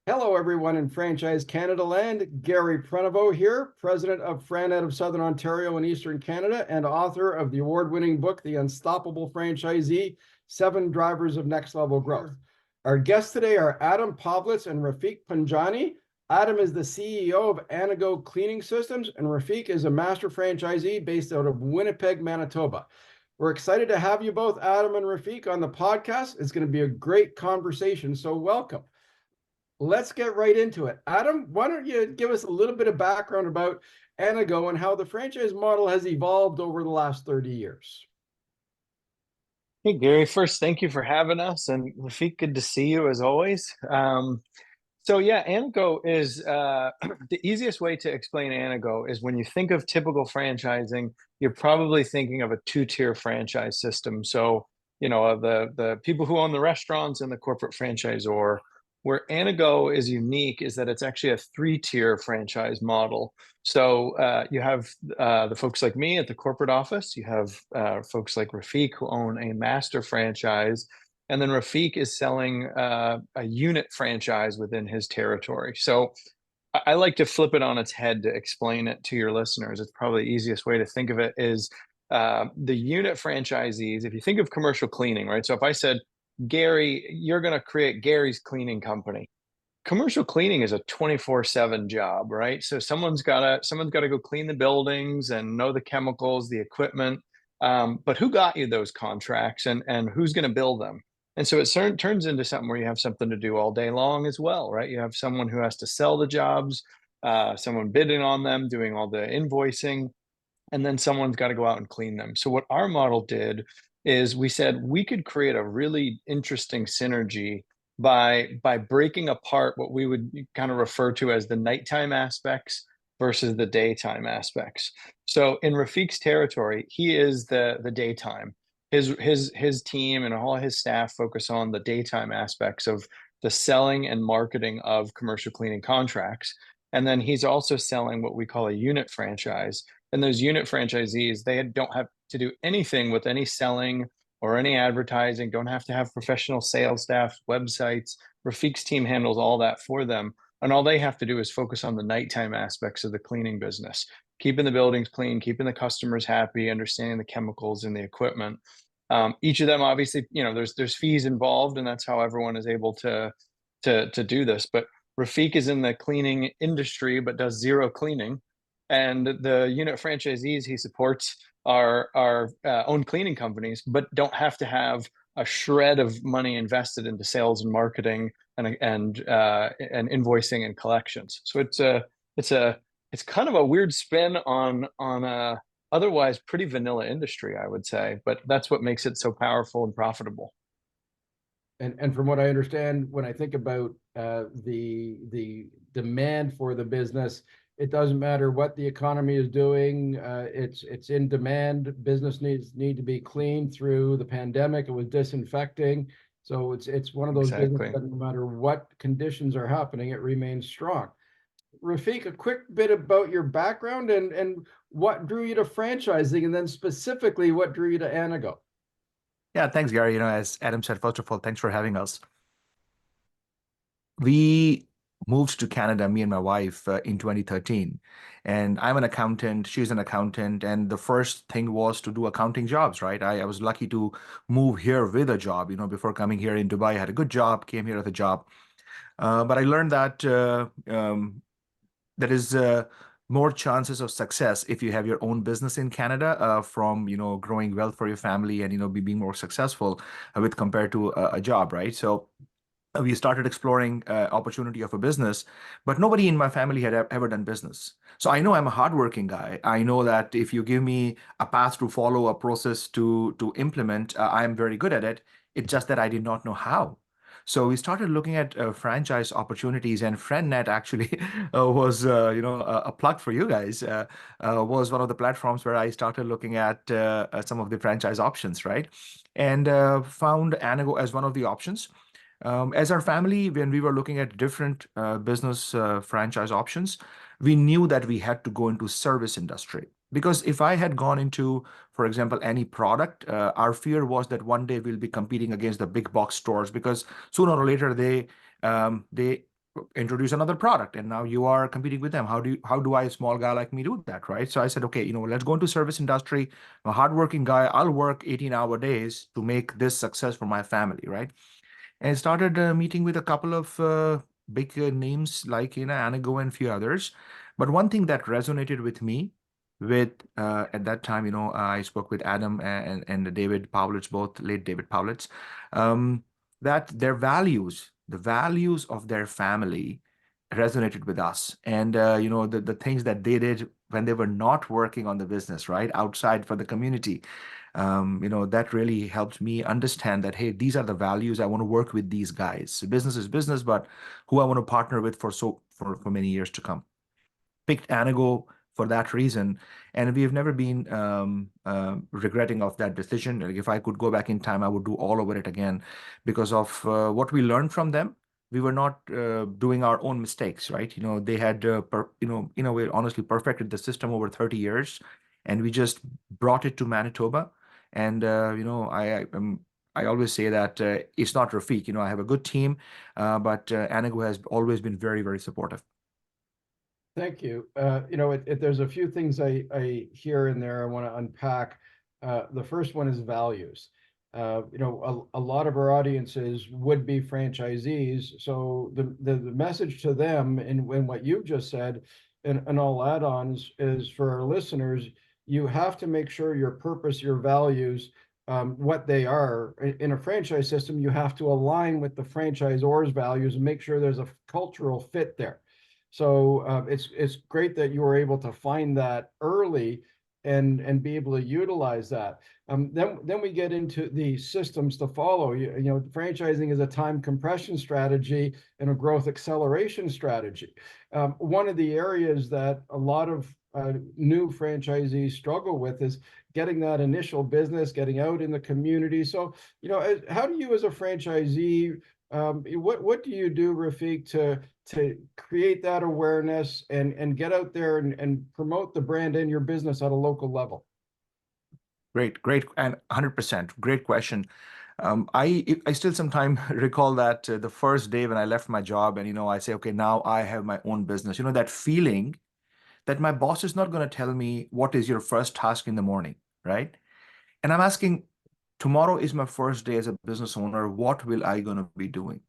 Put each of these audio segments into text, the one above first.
Hello, everyone in Franchise Canada land. Gary Prenovo here, president of FranEd of Southern Ontario and Eastern Canada, and author of the award-winning book, The Unstoppable Franchisee, 7 Drivers of Next Level Growth. Our guests today are Adam Povlitz and Rafiq Punjani. Adam is the CEO of Anago Cleaning Systems, and Rafiq is a master franchisee based out of Winnipeg, Manitoba. We're excited to have you both, Adam and Rafiq, on the podcast. It's going to be a great conversation, so welcome. Let's get right into it. Adam, why don't you give us a little bit of background about Anago and how the franchise model has evolved over the last 30 years? Hey, Gary, first, thank you for having us. And Rafiq, good to see you as always. Anago is the easiest way to explain Anago is when you think of typical franchising, you're probably thinking of a 2-tier franchise system. So, the people who own the restaurants and the corporate franchisor. Where Anago is unique is that it's actually a 3-tier franchise model. So you have the folks like me at the corporate office. You have folks like Rafiq who own a master franchise. And then Rafiq is selling a unit franchise within his territory. So I like to flip it on its head to explain it to your listeners. It's probably the easiest way to think of it is the unit franchisees. If you think of commercial cleaning, right? So if I said, Gary, you're going to create Gary's cleaning company. Commercial cleaning is a 24/7 job, right? So someone's got to go clean the buildings and know the chemicals, the equipment. But who got you those contracts and who's going to bill them? And so it turns into something where you have something to do all day long as well, right? You have someone who has to sell the jobs, someone bidding on them, doing all the invoicing, and then someone's got to go out and clean them. So what our model did is we said we could create a really interesting synergy by breaking apart what we would kind of refer to as the nighttime aspects versus the daytime aspects. So in Rafiq's territory, he is the daytime. His team and all his staff focus on the daytime aspects of the selling and marketing of commercial cleaning contracts. And then he's also selling what we call a unit franchise. And those unit franchisees, they don't have to do anything with any selling or any advertising, don't have to have professional sales staff, websites. Rafiq's team handles all that for them. And all they have to do is focus on the nighttime aspects of the cleaning business, keeping the buildings clean, keeping the customers happy, understanding the chemicals and the equipment. Each of them, obviously, there's fees involved, and that's how everyone is able to do this. But Rafiq is in the cleaning industry, but does zero cleaning. And the unit franchisees he supports are own cleaning companies, but don't have to have a shred of money invested into sales and marketing and invoicing and collections. So it's kind of a weird spin on a otherwise pretty vanilla industry, I would say, but that's what makes it so powerful and profitable. And from what I understand, when I think about the demand for the business, it doesn't matter what the economy is doing. It's in demand. Business need to be cleaned through the pandemic. It was disinfecting. So it's one of those businesses that no matter what conditions are happening, it remains strong. Rafiq, a quick bit about your background and what drew you to franchising, and then specifically what drew you to Anago. Yeah, thanks, Gary. As Adam said, first of all, thanks for having us. We moved to Canada, me and my wife, in 2013. And I'm an accountant, she's an accountant. And the first thing was to do accounting jobs, right? I was lucky to move here with a job. Before coming here in Dubai, I had a good job, came here with a job. But I learned that there is more chances of success if you have your own business in Canada from, growing wealth for your family and, being more successful with compared to a job, right? So we started exploring opportunity of a business, but nobody in my family had ever done business. So I know I'm a hardworking guy. I know that if you give me a path to follow, a process to implement, I'm very good at it. It's just that I did not know how. So we started looking at franchise opportunities, and FriendNet actually was, a plug for you guys. Was one of the platforms where I started looking at some of the franchise options, right? And found Anago as one of the options. As our family, when we were looking at different business franchise options, we knew that we had to go into service industry. Because if I had gone into, for example, any product, our fear was that one day we'll be competing against the big box stores because sooner or later they introduce another product, and now you are competing with them. How do I, a small guy like me, do that, right? So I said, okay, let's go into service industry. I'm a hardworking guy. I'll work 18-hour days to make this success for my family, right? And I started meeting with a couple of big names like Anago and a few others. But one thing that resonated with me, with at that time, I spoke with Adam and David Povlitz, both late David Povlitz, that their values, the values of their family, resonated with us, and the things that they did when they were not working on the business, right, outside for the community. That really helped me understand that, hey, these are the values. I want to work with these guys. So business is business, but who I want to partner with for many years to come. Picked Anago for that reason, and we have never been regretting of that decision. Like, if I could go back in time, I would do all over it again, because of what we learned from them. We were not doing our own mistakes, right? They had, in a way, honestly perfected the system over 30 years, and we just brought it to Manitoba. And I always say that it's not Rafiq. I have a good team, but Anago has always been very, very supportive. Thank you. There's a few things I hear in there I want to unpack. The first one is values. A lot of our audiences would be franchisees. So the message to them in what you just said and all add-ons is, for our listeners, you have to make sure your purpose, your values, what they are. In a franchise system, you have to align with the franchisor's values and make sure there's a cultural fit there. So it's great that you were able to find that early and be able to utilize that. Then we get into the systems to follow. Franchising is a time compression strategy and a growth acceleration strategy. One of the areas that a lot of new franchisees struggle with is getting that initial business, getting out in the community. So, how do you, as a franchisee, what do you do, Rafiq, to create that awareness and get out there and promote the brand and your business at a local level? Great, and 100%. Great question. I still sometimes recall that the first day when I left my job, and I say, okay, now I have my own business. That feeling that my boss is not going to tell me what is your first task in the morning, right? And I'm asking, tomorrow is my first day as a business owner. What will I going to be doing?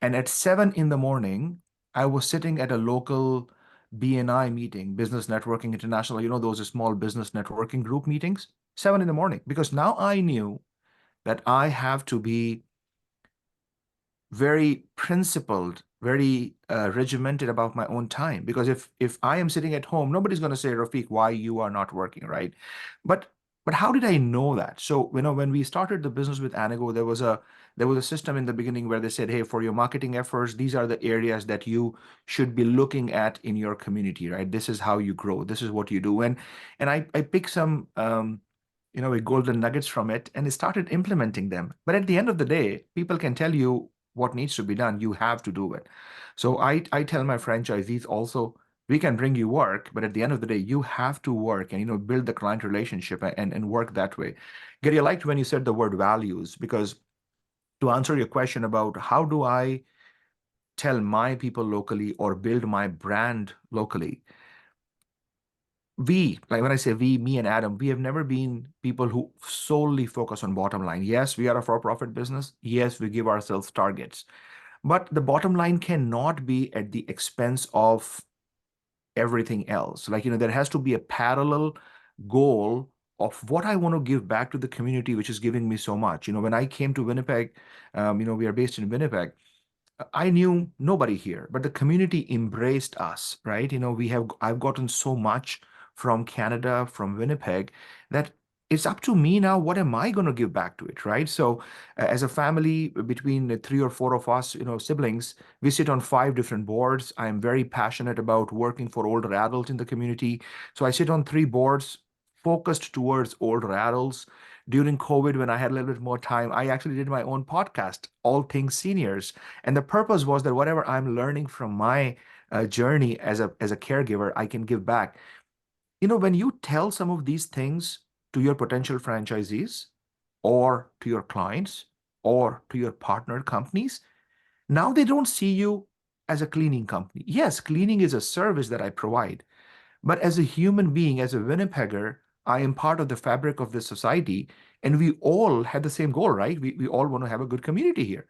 And at 7 in the morning, I was sitting at a local BNI meeting, Business Networking International. Those are small business networking group meetings, 7 in the morning, because now I knew that I have to be very principled, very regimented about my own time. Because if I am sitting at home, nobody's going to say, Rafiq, why you are not working, right? But how did I know that? So when we started the business with Anago, there was a system in the beginning where they said, hey, for your marketing efforts, these are the areas that you should be looking at in your community, right? This is how you grow. This is what you do. And I picked some golden nuggets from it and started implementing them. But at the end of the day, people can tell you what needs to be done. You have to do it. So I tell my franchisees also, we can bring you work, but at the end of the day, you have to work and build the client relationship and work that way. Gary, I liked when you said the word values, because to answer your question about how do I tell my people locally or build my brand locally, like when I say we, me and Adam, we have never been people who solely focus on bottom line. Yes, we are a for-profit business. Yes, we give ourselves targets, but the bottom line cannot be at the expense of everything else. Like, there has to be a parallel goal of what I want to give back to the community, which is giving me so much. When I came to Winnipeg, we are based in Winnipeg. I knew nobody here, but the community embraced us, right? I've gotten so much from Canada, from Winnipeg, that it's up to me now. What am I going to give back to it, right? So, as a family, between the 3 or 4 of us, siblings, we sit on 5 different boards. I'm very passionate about working for older adults in the community. So I sit on 3 boards focused towards older adults. During COVID, when I had a little bit more time, I actually did my own podcast, All Things Seniors. And the purpose was that whatever I'm learning from my journey as a caregiver, I can give back. When you tell some of these things to your potential franchisees or to your clients or to your partner companies, now they don't see you as a cleaning company. Yes, cleaning is a service that I provide, but as a human being, as a Winnipegger, I am part of the fabric of this society, and we all have the same goal, right? We all want to have a good community here.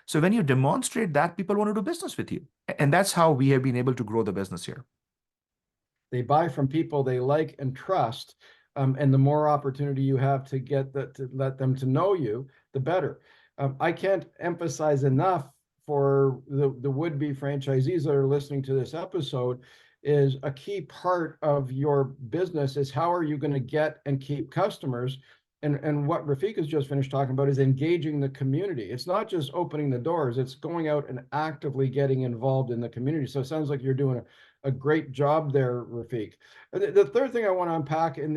So when you demonstrate that, people want to do business with you. And that's how we have been able to grow the business here. They buy from people they like and trust. And the more opportunity you have to get that, to let them to know you, the better. I can't emphasize enough for the would-be franchisees that are listening to this episode, is a key part of your business is how are you going to get and keep customers? And what Rafiq has just finished talking about is engaging the community. It's not just opening the doors, it's going out and actively getting involved in the community. So it sounds like you're doing a great job there, Rafiq. The third thing I want to unpack in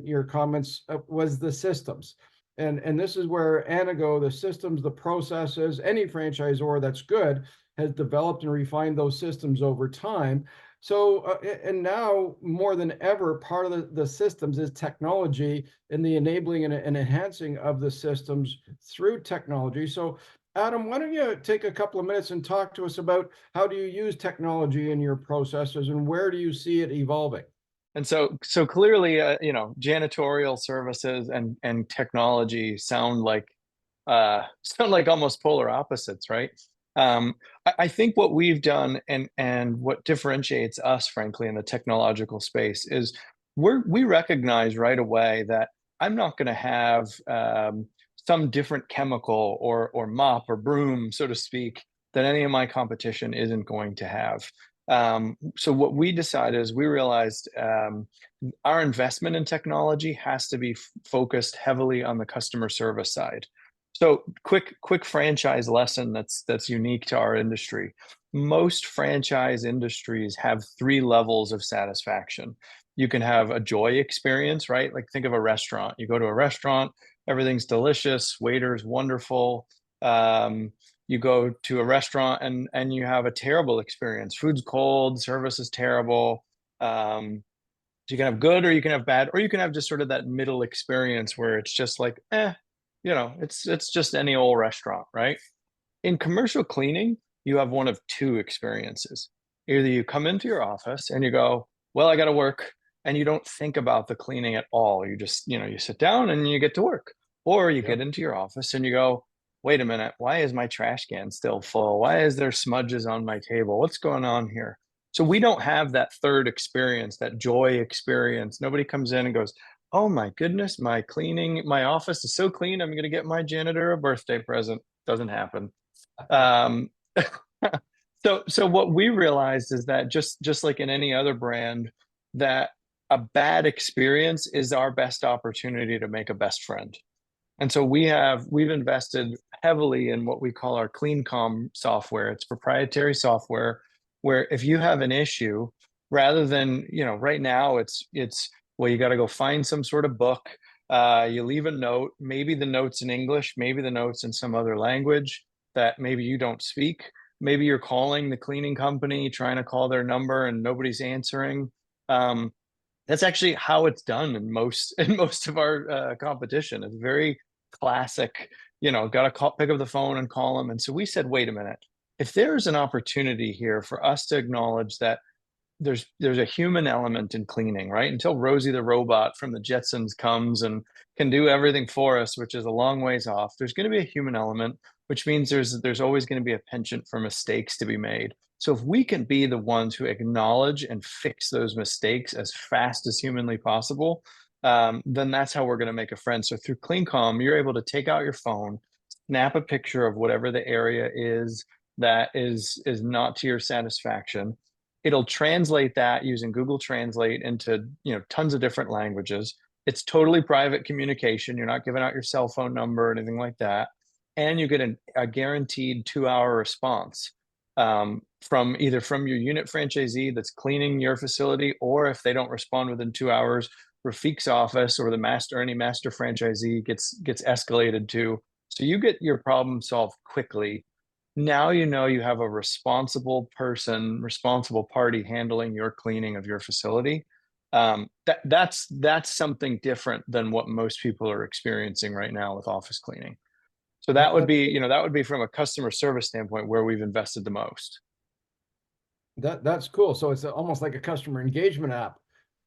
your comments was the systems. And this is where Anago, the systems, the processes, any franchisor that's good has developed and refined those systems over time. So, and now more than ever, part of the systems is technology and the enabling and enhancing of the systems through technology. So, Adam, why don't you take a couple of minutes and talk to us about how do you use technology in your processes and where do you see it evolving? And so clearly, janitorial services and technology sound like almost polar opposites, right? I think what we've done and what differentiates us, frankly, in the technological space is we recognize right away that I'm not going to have some different chemical or mop or broom, so to speak, that any of my competition isn't going to have. So what we decided is we realized our investment in technology has to be focused heavily on the customer service side. So quick franchise lesson that's unique to our industry. Most franchise industries have 3 levels of satisfaction. You can have a joy experience, right? Like think of a restaurant. You go to a restaurant, everything's delicious, waiter's wonderful. You go to a restaurant and you have a terrible experience. Food's cold, service is terrible. So you can have good or you can have bad, or you can have just sort of that middle experience where it's just like, it's just any old restaurant, right? In commercial cleaning, you have one of 2 experiences. Either you come into your office and you go, well, I got to work, and you don't think about the cleaning at all. You just, you sit down and you get to work. Or you get into your office and you go, wait a minute, why is my trash can still full? Why is there smudges on my table? What's going on here? So we don't have that third experience, that joy experience. Nobody comes in and goes, oh my goodness, my office is so clean, I'm going to get my janitor a birthday present. Doesn't happen. So what we realized is that just like in any other brand, that a bad experience is our best opportunity to make a best friend. And so we've invested heavily in what we call our CleanCom software. It's proprietary software where if you have an issue, rather than, right now it's, well, you got to go find some sort of book. You leave a note, maybe the note's in English, maybe the note's in some other language that maybe you don't speak. Maybe you're calling the cleaning company, trying to call their number and nobody's answering. That's actually how it's done in most of our competition. It's very classic, got to pick up the phone and call them. And so we said, wait a minute, if there's an opportunity here for us to acknowledge that there's a human element in cleaning, right? Until Rosie the robot from the Jetsons comes and can do everything for us, which is a long ways off, there's going to be a human element, which means there's always going to be a penchant for mistakes to be made. So if we can be the ones who acknowledge and fix those mistakes as fast as humanly possible, then that's how we're going to make a friend. So through CleanCom, you're able to take out your phone, snap a picture of whatever the area is that is not to your satisfaction. It'll translate that using Google Translate into tons of different languages. It's totally private communication. You're not giving out your cell phone number or anything like that. And you get a guaranteed 2-hour response from either from your unit franchisee that's cleaning your facility, or if they don't respond within 2 hours, Rafiq's office or any master franchisee gets escalated to. So you get your problem solved quickly. Now you have a responsible party handling your cleaning of your facility. That's something different than what most people are experiencing right now with office cleaning. So that would be from a customer service standpoint where we've invested the most. That's cool. So it's almost like a customer engagement app.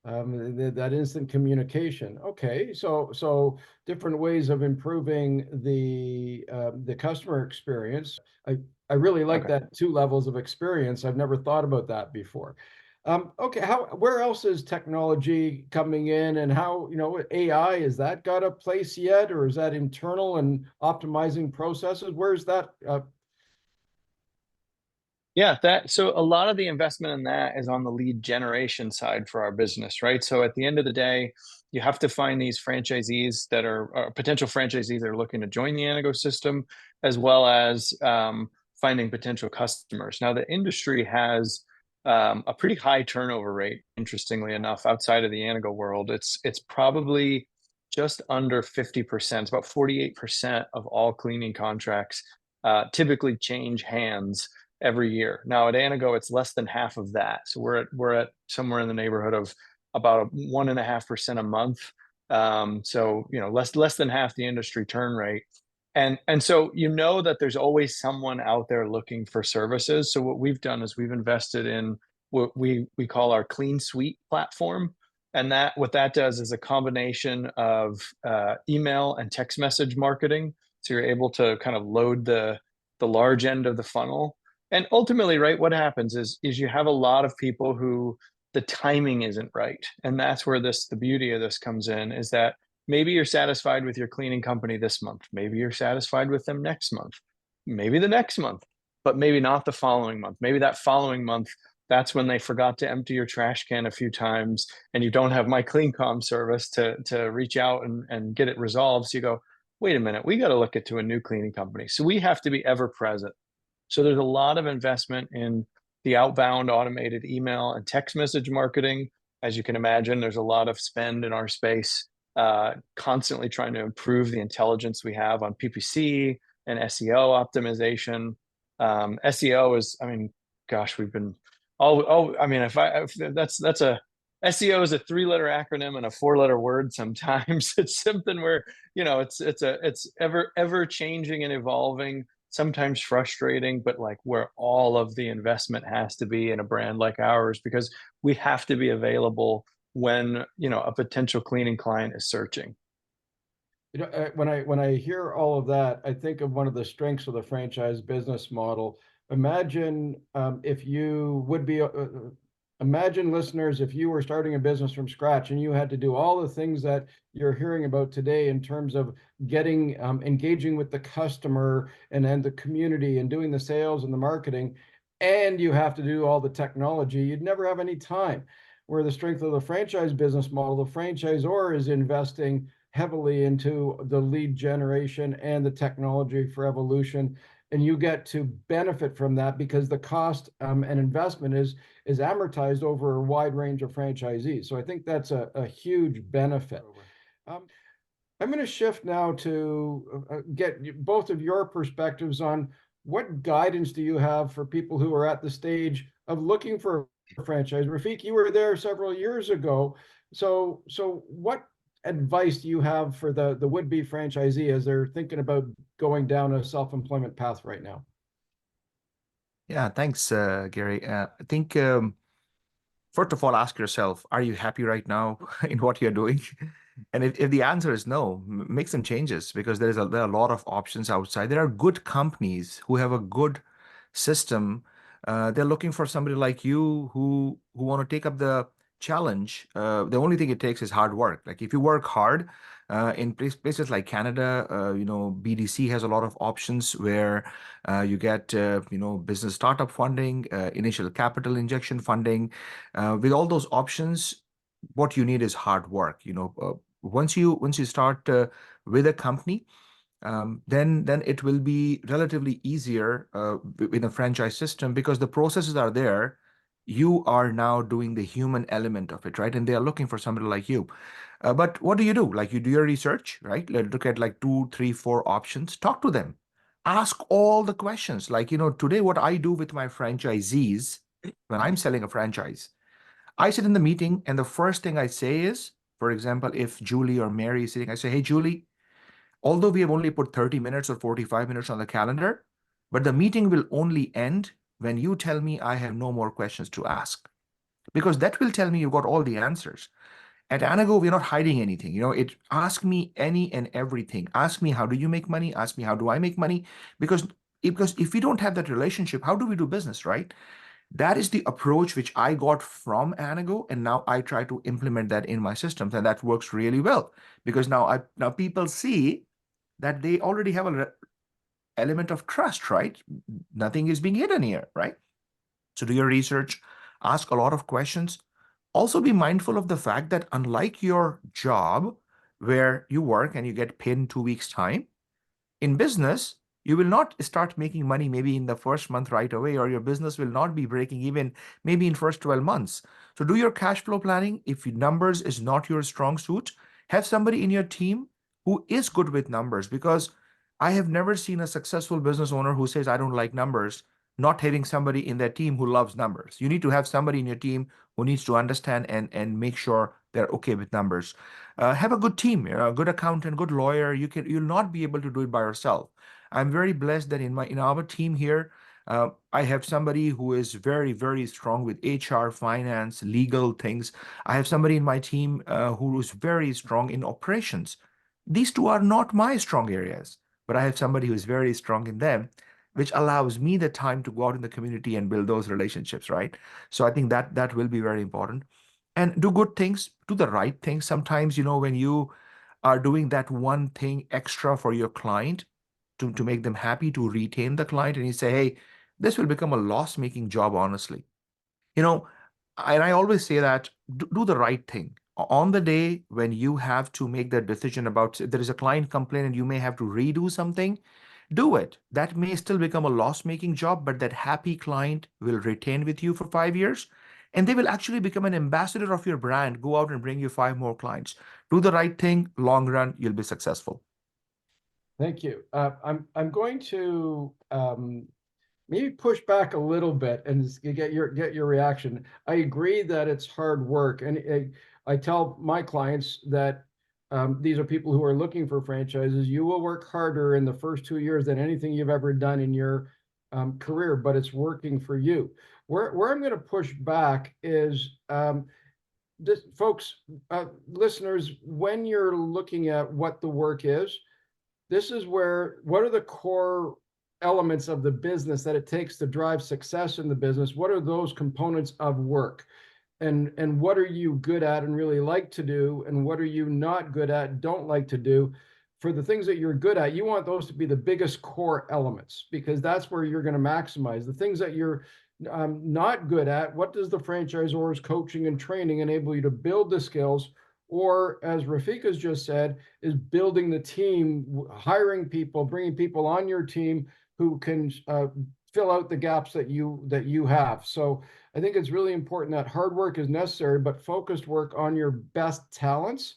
That instant communication. Okay, so different ways of improving the customer experience. I really like Okay. that 2 levels of experience. I've never thought about that before. Okay, where else is technology coming in, and how, AI, is that got a place yet, or is that internal and optimizing processes? Where's that? Yeah, that so a lot of the investment in that is on the lead generation side for our business, right? So at the end of the day, you have to find these franchisees that are potential franchisees that are looking to join the Anago system, as well as finding potential customers. Now, the industry has a pretty high turnover rate, interestingly enough, outside of the Anago world. It's probably just under 50%. It's about 48% of all cleaning contracts typically change hands every year. Now at Anago, it's less than half of that. So we're at somewhere in the neighborhood of about 1.5% a month. So less than half the industry turn rate. And so that there's always someone out there looking for services. So what we've done is we've invested in what we call our Clean Suite platform. And what that does is a combination of email and text message marketing. So you're able to kind of load the large end of the funnel. And ultimately, right, what happens is you have a lot of people who the timing isn't right. And that's where the beauty of this comes in, is that maybe you're satisfied with your cleaning company this month. Maybe you're satisfied with them next month. Maybe the next month, but maybe not the following month. Maybe that following month, that's when they forgot to empty your trash can a few times and you don't have my CleanCom service to reach out and get it resolved. So you go, wait a minute, we got to look into a new cleaning company. So we have to be ever present. So there's a lot of investment in the outbound automated email and text message marketing. As you can imagine, there's a lot of spend in our space, constantly trying to improve the intelligence we have on PPC and SEO optimization. SEO is, I mean, gosh, we've been I mean, if that's a SEO is a 3-letter acronym and a 4-letter word. Sometimes it's something where it's ever changing and evolving, sometimes frustrating, but like where all of the investment has to be in a brand like ours, because we have to be available when a potential cleaning client is searching. When I hear all of that, I think of one of the strengths of the franchise business model. Imagine if you would be, imagine, listeners, if you were starting a business from scratch and you had to do all the things that you're hearing about today in terms of getting, engaging with the customer and the community and doing the sales and the marketing, and you have to do all the technology, you'd never have any time. Where the strength of the franchise business model, the franchisor is investing heavily into the lead generation and the technology for evolution, and you get to benefit from that because the cost and investment is amortized over a wide range of franchisees. So I think that's a huge benefit. I'm going to shift now to get both of your perspectives on what guidance do you have for people who are at the stage of looking for a franchise. Rafiq, you were there several years ago. So what advice do you have for the would-be franchisee as they're thinking about going down a self-employment path right now? Yeah, thanks, Gary. I think first of all, ask yourself, are you happy right now in what you're doing? And if the answer is no, make some changes, because there are a lot of options outside. There are good companies who have a good system. They're looking for somebody like you who want to take up the challenge. The only thing it takes is hard work. Like if you work hard, in places like Canada, BDC has a lot of options where you get business startup funding, initial capital injection funding. With all those options, what you need is hard work. Once you start with a company, then it will be relatively easier in a franchise system, because the processes are there. You are now doing the human element of it, right? And they are looking for somebody like you. But what do? Like, you do your research, right? Look at like 2, 3, 4 options. Talk to them. Ask all the questions. Like, today what I do with my franchisees when I'm selling a franchise, I sit in the meeting and the first thing I say is, for example, if Julie or Mary is sitting, I say, hey, Julie, although we have only put 30 minutes or 45 minutes on the calendar, but the meeting will only end when you tell me I have no more questions to ask, because that will tell me you've got all the answers. At Anago, we're not hiding anything. Ask me any and everything. Ask me, how do you make money? Ask me, how do I make money? Because if we don't have that relationship, how do we do business, right? That is the approach which I got from Anago, and now I try to implement that in my systems, and that works really well because now people see that they already have a element of trust, right? Nothing is being hidden here, right? So do your research, ask a lot of questions. Also be mindful of the fact that unlike your job where you work and you get paid in 2 weeks' time, in business, you will not start making money maybe in the first month right away, or your business will not be breaking even maybe in first 12 months. So do your cash flow planning. If numbers is not your strong suit, have somebody in your team who is good with numbers, because I have never seen a successful business owner who says, I don't like numbers, not having somebody in their team who loves numbers. You need to have somebody in your team who needs to understand and make sure they're okay with numbers. Have a good team, a good accountant, good lawyer. You'll not be able to do it by yourself. I'm very blessed that in our team here, I have somebody who is very, very strong with HR, finance, legal things. I have somebody in my team who is very strong in operations. These two are not my strong areas, but I have somebody who is very strong in them, which allows me the time to go out in the community and build those relationships, right? So I think that will be very important. And do good things, do the right things. Sometimes, when you are doing that one thing extra for your client to make them happy, to retain the client, and you say, hey, this will become a loss-making job, honestly. You know, and I always say that do the right thing. On the day when you have to make that decision about if there is a client complaint and you may have to redo something, do it. That may still become a loss-making job, but that happy client will retain with you for 5 years, and they will actually become an ambassador of your brand, go out and bring you 5 more clients. Do the right thing, long run, you'll be successful. Thank you. I'm going to maybe push back a little bit and get your reaction. I agree that it's hard work, and I tell my clients that these are people who are looking for franchises. You will work harder in the first 2 years than anything you've ever done in your career, but it's working for you. Where I'm going to push back is this, folks, listeners, when you're looking at what the work is, this is what are the core elements of the business that it takes to drive success in the business? What are those components of work? And what are you good at and really like to do? And what are you not good at, don't like to do? For the things that you're good at, you want those to be the biggest core elements, because that's where you're going to maximize. The things that you're not good at, what does the franchisor's coaching and training enable you to build the skills? Or, as Rafiq has just said, is building the team, hiring people, bringing people on your team who can fill out the gaps that you have. So I think it's really important that hard work is necessary, but focused work on your best talents,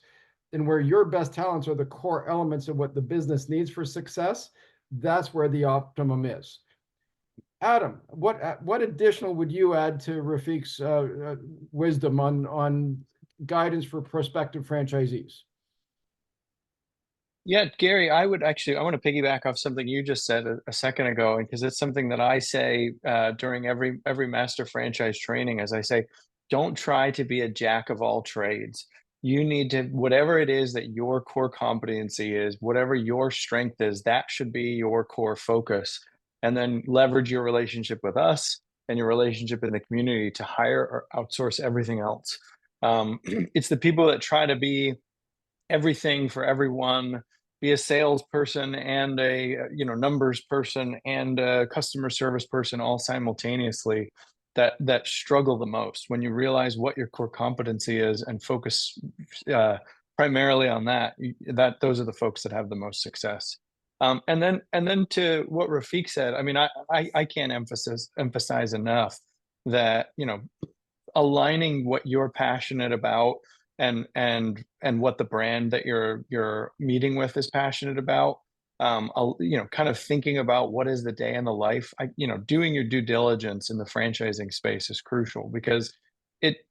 and where your best talents are the core elements of what the business needs for success. That's where the optimum is. Adam, what additional would you add to Rafiq's wisdom on guidance for prospective franchisees? Yeah, Gary, I want to piggyback off something you just said a second ago, because it's something that I say during every master franchise training. As I say, don't try to be a jack of all trades. You need to, whatever it is that your core competency is, whatever your strength is, that should be your core focus. And then leverage your relationship with us and your relationship in the community to hire or outsource everything else. It's the people that try to be everything for everyone, be a salesperson and a numbers person and a customer service person all simultaneously, that struggle the most. When you realize what your core competency is and focus primarily on that, those are the folks that have the most success. And then to what Rafiq said, I mean, I can't emphasize enough that aligning what you're passionate about and what the brand that you're meeting with is passionate about, kind of thinking about what is the day in the life. Doing your due diligence in the franchising space is crucial, because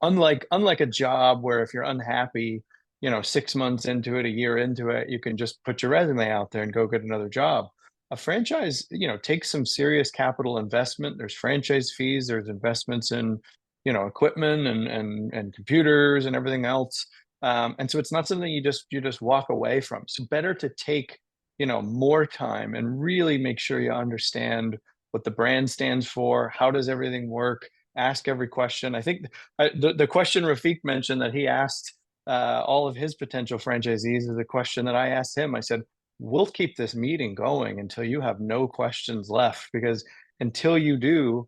unlike a job where if you're unhappy 6 months into it, a year into it, you can just put your resume out there and go get another job. a franchise, takes some serious capital investment. There's franchise fees, there's investments in, equipment and computers and everything else. And so it's not something you just walk away from. So better to take, more time and really make sure you understand what the brand stands for, how does everything work, ask every question. I think the question Rafiq mentioned that he asked all of his potential franchisees is a question that I asked him. I said, we'll keep this meeting going until you have no questions left, because until you do,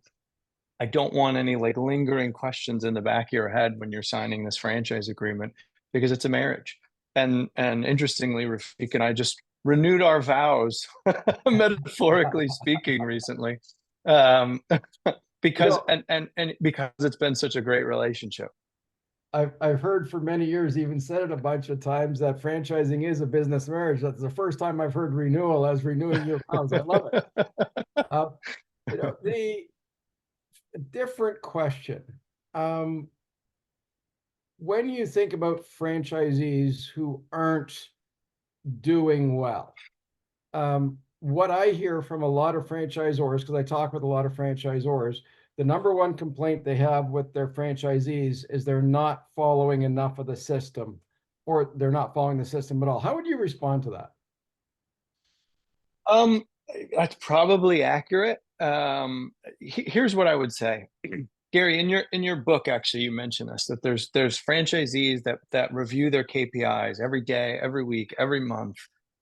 I don't want any like lingering questions in the back of your head when you're signing this franchise agreement, because it's a marriage. And interestingly, Rafiq and I just renewed our vows, metaphorically speaking, recently, because and because it's been such a great relationship. I've heard for many years, even said it a bunch of times, that franchising is a business marriage. That's the first time I've heard renewal as renewing your vows. I love it. The different question. When you think about franchisees who aren't doing well, what I hear from a lot of franchisors, because I talk with a lot of franchisors, the number one complaint they have with their franchisees is they're not following enough of the system, or they're not following the system at all. How would you respond to that? That's probably accurate. Here's what I would say. Gary, in your book, actually, you mentioned this, that there's franchisees that review their KPIs every day, every week, every month.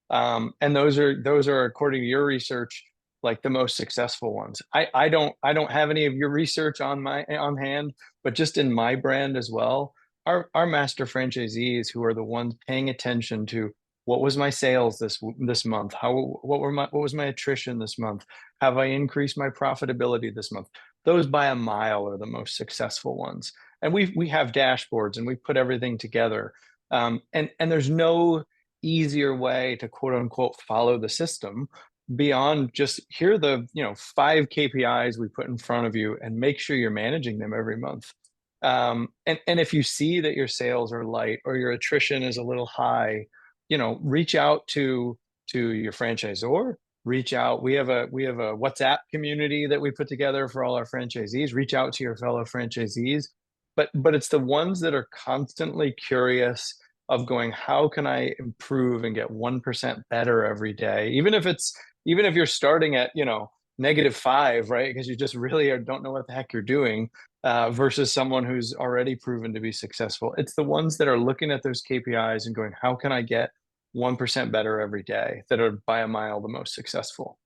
And those are, according to your research, like the most successful ones. I don't have any of your research on hand, but just in my brand as well, our master franchisees, who are the ones paying attention to what was my sales this month, what was my attrition this month, have I increased my profitability this month, those by a mile are the most successful ones. And we have dashboards and we put everything together. And there's no easier way to quote unquote follow the system beyond just here are the 5 KPIs we put in front of you, and make sure you're managing them every month. And if you see that your sales are light or your attrition is a little high, reach out to your franchisor. Reach out. We have a WhatsApp community that we put together for all our franchisees. Reach out to your fellow franchisees. But it's the ones that are constantly curious of going, how can I improve and get 1% better every day? Even if you're starting at, -5, right? Because you just really don't know what the heck you're doing, versus someone who's already proven to be successful. It's the ones that are looking at those KPIs and going, how can I get 1% better every day, that are by a mile the most successful.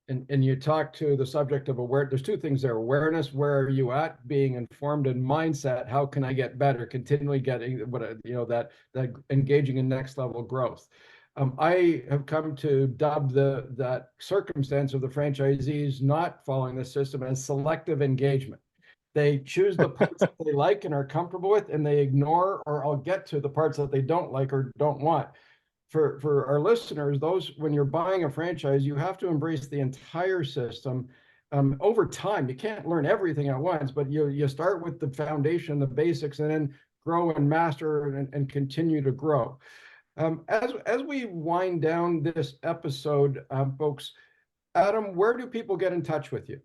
And you talk to the subject of awareness. There's 2 things there: awareness, where are you at, being informed, and mindset, how can I get better, continually getting that engaging in next level growth. I have come to dub that circumstance of the franchisees not following the system as selective engagement. They choose the parts that they like and are comfortable with, and they ignore, or I'll get to the parts that they don't like or don't want. For our listeners, when you're buying a franchise, you have to embrace the entire system. Over time, you can't learn everything at once, but you start with the foundation, the basics, and then grow and master and continue to grow. As we wind down this episode, folks, Adam, where do people get in touch with you?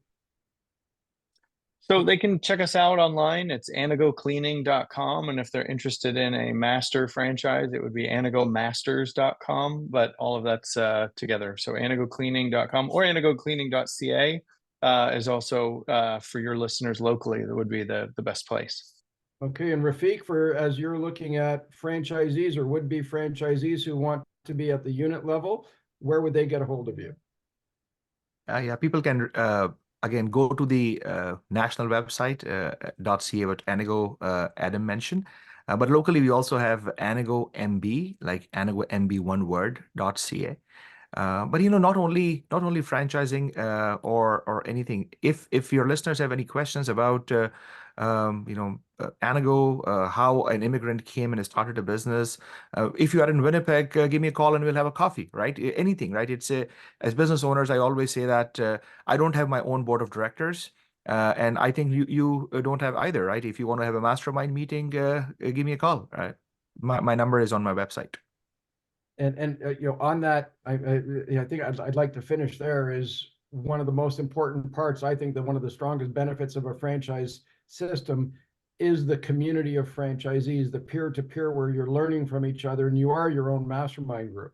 So they can check us out online. It's anagocleaning.com. And if they're interested in a master franchise, it would be anagomasters.com. But all of that's together. So anagocleaning.com or anagocleaning.ca is also for your listeners locally. That would be the best place. Okay. And Rafiq, as you're looking at franchisees or would-be franchisees who want to be at the unit level, where would they get a hold of you? Yeah, people can again go to the national website .ca, what Anago Adam mentioned. But locally, we also have Anago MB, like Anago MB one word .ca. But not only franchising or anything. If your listeners have any questions about Anago, how an immigrant came and started a business, if you are in Winnipeg, give me a call and we'll have a coffee, right? Anything, right? As business owners, I always say that I don't have my own board of directors. And I think you don't have either, right? If you want to have a mastermind meeting, give me a call. Right? My number is on my website. On that, I think I'd like to finish there. Is one of the most important parts. I think that one of the strongest benefits of a franchise system is the community of franchisees, the peer-to-peer, where you're learning from each other and you are your own mastermind group.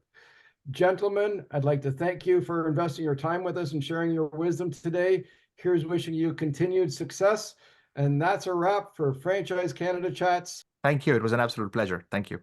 Gentlemen, I'd like to thank you for investing your time with us and sharing your wisdom today. Here's wishing you continued success. And that's a wrap for Franchise Canada Chats. Thank you. It was an absolute pleasure. Thank you.